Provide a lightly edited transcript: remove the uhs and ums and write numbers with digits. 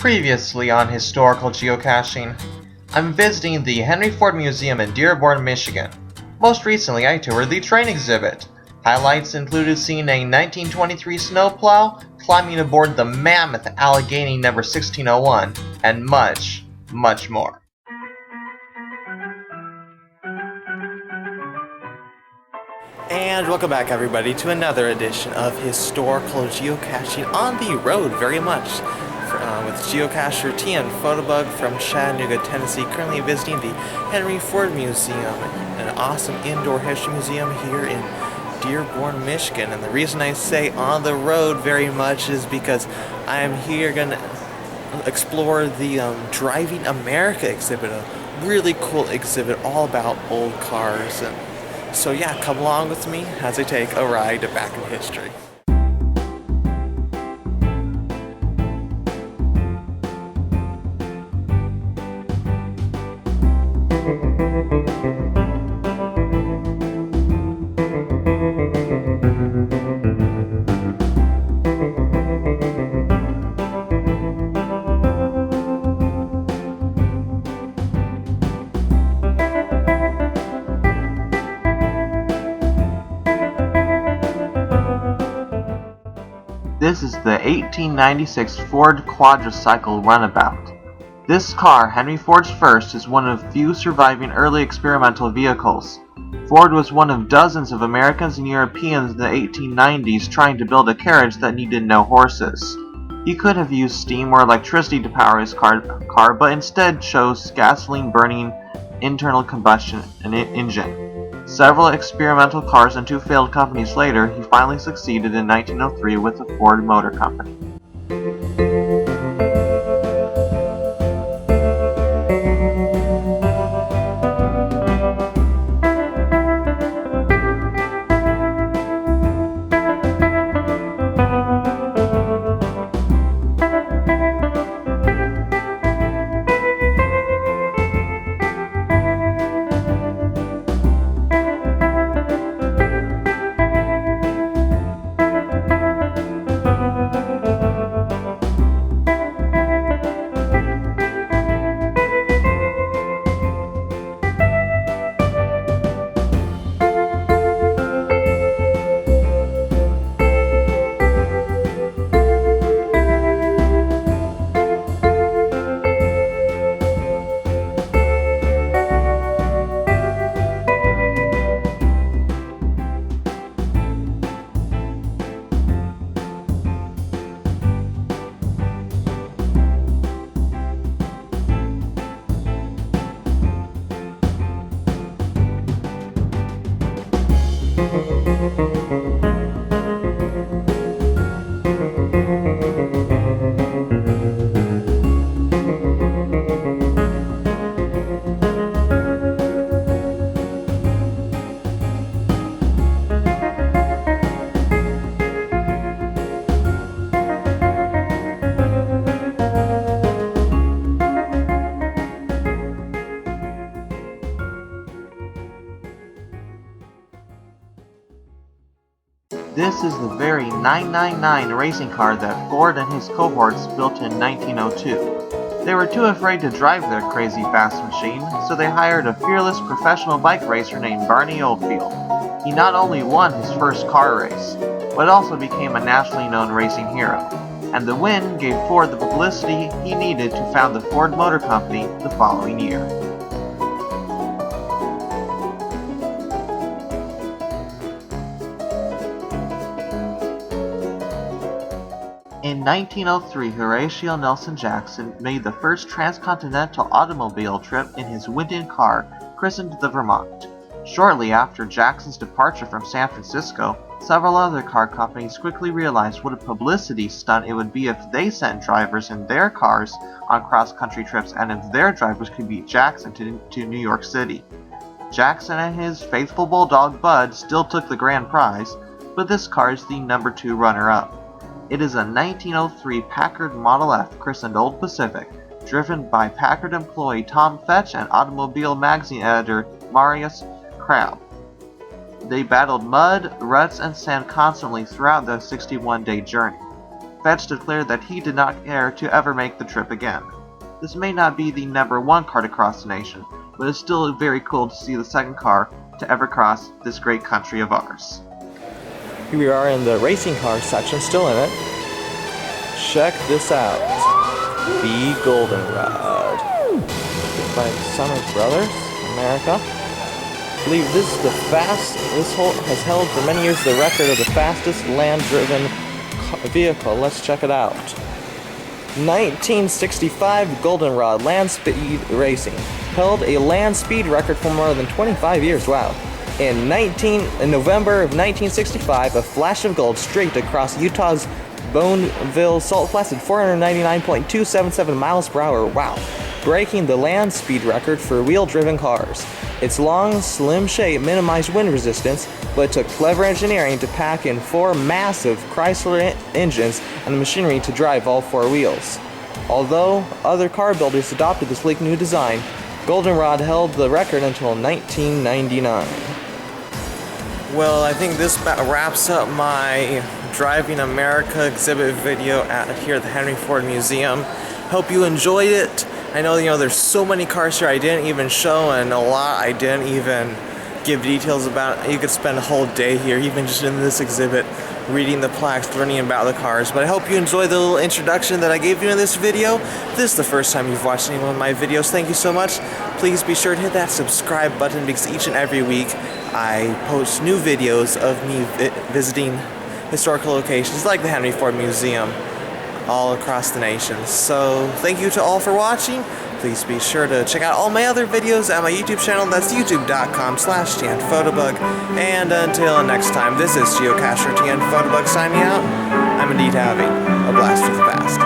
Previously on Historical Geocaching, I'm visiting the Henry Ford Museum in Dearborn, Michigan. Most recently, I toured the train exhibit. Highlights included seeing a 1923 snowplow, climbing aboard the mammoth Allegheny number 1601, and much, much more. And welcome back, everybody, to another edition of Historical Geocaching on the road, very much, with geocacher TN Photobug from Chattanooga, Tennessee, currently visiting the Henry Ford Museum, an awesome indoor history museum here in Dearborn, Michigan. And the reason I say on the road very much is because I am here going to explore the Driving America exhibit, a really cool exhibit all about old cars. So yeah, come along with me as I take a ride back in history. This is the 1896 Ford Quadricycle runabout. This car, Henry Ford's first, is one of few surviving early experimental vehicles. Ford was one of dozens of Americans and Europeans in the 1890s trying to build a carriage that needed no horses. He could have used steam or electricity to power his car, but instead chose gasoline-burning internal combustion engine. Several experimental cars and two failed companies later, he finally succeeded in 1903 with the Ford Motor Company. This is the very 999 racing car that Ford and his cohorts built in 1902. They were too afraid to drive their crazy fast machine, so they hired a fearless professional bike racer named Barney Oldfield. He not only won his first car race, but also became a nationally known racing hero. And the win gave Ford the publicity he needed to found the Ford Motor Company the following year. In 1903, Horatio Nelson Jackson made the first transcontinental automobile trip in his Winton car, christened the Vermont. Shortly after Jackson's departure from San Francisco, several other car companies quickly realized what a publicity stunt it would be if they sent drivers in their cars on cross-country trips and if their drivers could beat Jackson to New York City. Jackson and his faithful bulldog Bud still took the grand prize, but this car is the number 2 runner-up. It is a 1903 Packard Model F christened Old Pacific, driven by Packard employee Tom Fetch and Automobile Magazine editor Marius Crabb. They battled mud, ruts, and sand constantly throughout the 61-day journey. Fetch declared that he did not care to ever make the trip again. This may not be the #1 car to cross the nation, but it's still very cool to see the second car to ever cross this great country of ours. Here we are in the racing car section, still in it. Check this out. The Goldenrod. By Summer Brothers, America. I believe this is has held for many years the record of the fastest land-driven vehicle. Let's check it out. 1965 Goldenrod land speed racing held a land speed record for more than 25 years. Wow. In November of 1965, a flash of gold streaked across Utah's Bonneville Salt Flats at 499.277 miles per hour. Wow. Breaking the land speed record for wheel-driven cars. Its long, slim shape minimized wind resistance, but took clever engineering to pack in 4 massive Chrysler engines and the machinery to drive all 4 wheels. Although other car builders adopted this sleek new design, Goldenrod held the record until 1999. Well, I think this wraps up my Driving America exhibit video here at the Henry Ford Museum. Hope you enjoyed it. I know, there's so many cars here I didn't even show, and a lot I didn't even give details about. You could spend a whole day here, even just in this exhibit, reading the plaques, learning about the cars. But I hope you enjoyed the little introduction that I gave you in this video. If this is the first time you've watched any one of my videos, thank you so much. Please be sure to hit that subscribe button, because each and every week I post new videos of me visiting historical locations like the Henry Ford Museum all across the nation. So thank you to all for watching. Please be sure to check out all my other videos at my YouTube channel. That's youtube.com/TNPhotobug. And until next time, this is Geocacher TN Photobug signing out. I'm indeed having a blast with the past.